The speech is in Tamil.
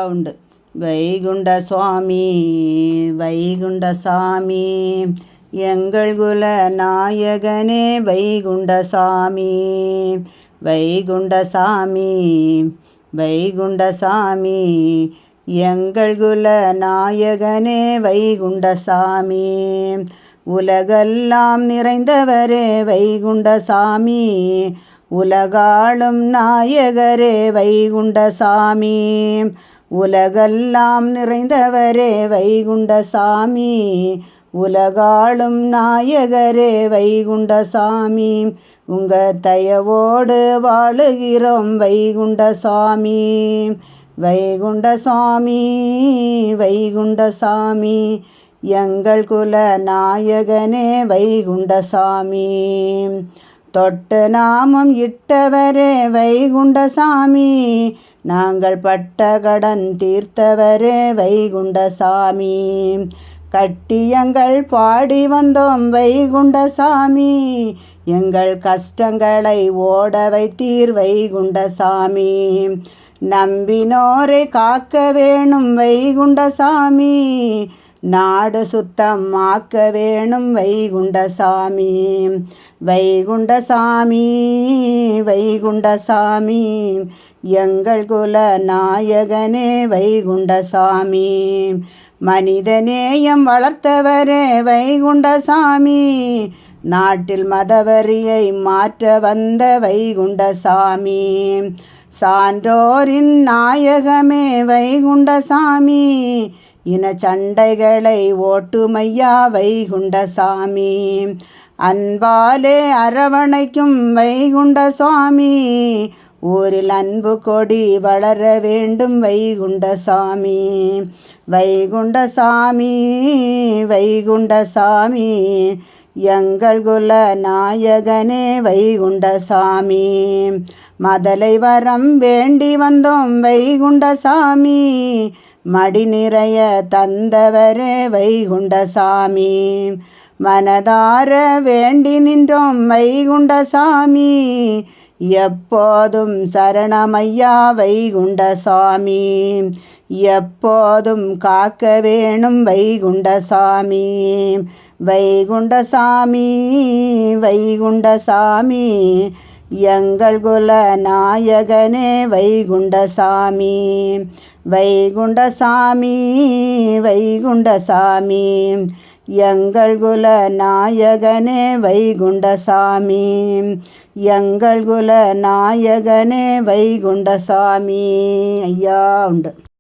உண்டு. வைகுண்ட சுவாமி வைகுண்ட சாமி எங்கள் குல நாயகனே வைகுண்ட சாமி வைகுண்ட சாமி வைகுண்ட சாமி எங்கள் குல நாயகனே வைகுண்ட சாமி உலகெல்லாம் நிறைந்தவரே வைகுண்ட சாமி உலகாளும் நாயகரே வைகுண்ட சாமி உலகெல்லாம் நிறைந்தவரே வைகுண்ட சாமி உலகாளும் நாயகரே வைகுண்ட சாமி உங்க தயவோடு வாழுகிறோம் வைகுண்ட சாமி வைகுண்ட சாமி வைகுண்ட சாமி எங்கள் குல நாயகனே வைகுண்ட சாமி தொட்டு நாமம் இட்டவரே வைகுண்ட சாமி நாங்கள் பட்ட கடன் தீர்த்தவரே வைகுண்ட சாமி கட்டியங்கள் பாடி வந்தோம் வைகுண்ட சாமி எங்கள் கஷ்டங்களை ஓட வைத்தீர் வைகுண்ட சாமி நம்பினோரை காக்க வேணும் வைகுண்ட சாமி நாடு சுத்தம் ஆக்க வேணும் வைகுண்ட சாமி வைகுண்ட சாமி வைகுண்ட சாமி எங்கள் குல நாயகனே வைகுண்ட சாமி மனிதநேயம் வளர்த்தவரே வைகுண்ட சாமி நாட்டில் மதவரியை மாற்ற வந்த வைகுண்ட சாமி சான்றோரின் நாயகமே வைகுண்ட சாமி இன சண்டைகளை ஓட்டுமையா வைகுண்ட சாமி அன்பாலே அரவணைக்கும் வைகுண்ட சாமி ஊரில் அன்பு கொடி வளர வேண்டும் வைகுண்ட சாமி வைகுண்ட சாமி வைகுண்ட சாமி எங்கள் குல நாயகனே வைகுண்ட சாமி மதலை வரம் வேண்டி வந்தோம் வைகுண்ட சாமி மடி நிறைய தந்தவரே வைகுண்ட சாமி மனதார வேண்டி நின்றோம் வைகுண்ட சாமி எப்போதும் சரணமையா வைகுண்ட சாமி எப்போதும் காக்க வேணும் வைகுண்ட சாமி வைகுண்ட சாமி வைகுண்ட சாமி எங்கள் குல நாயகனே வைகுண்ட சாமி வைகுண்ட சாமி வைகுண்ட சாமி எங்கள் குல நாயகனே வைகுண்ட சாமி எங்கள் குல நாயகனே வைகுண்ட சாமி ஐயா உண்டு.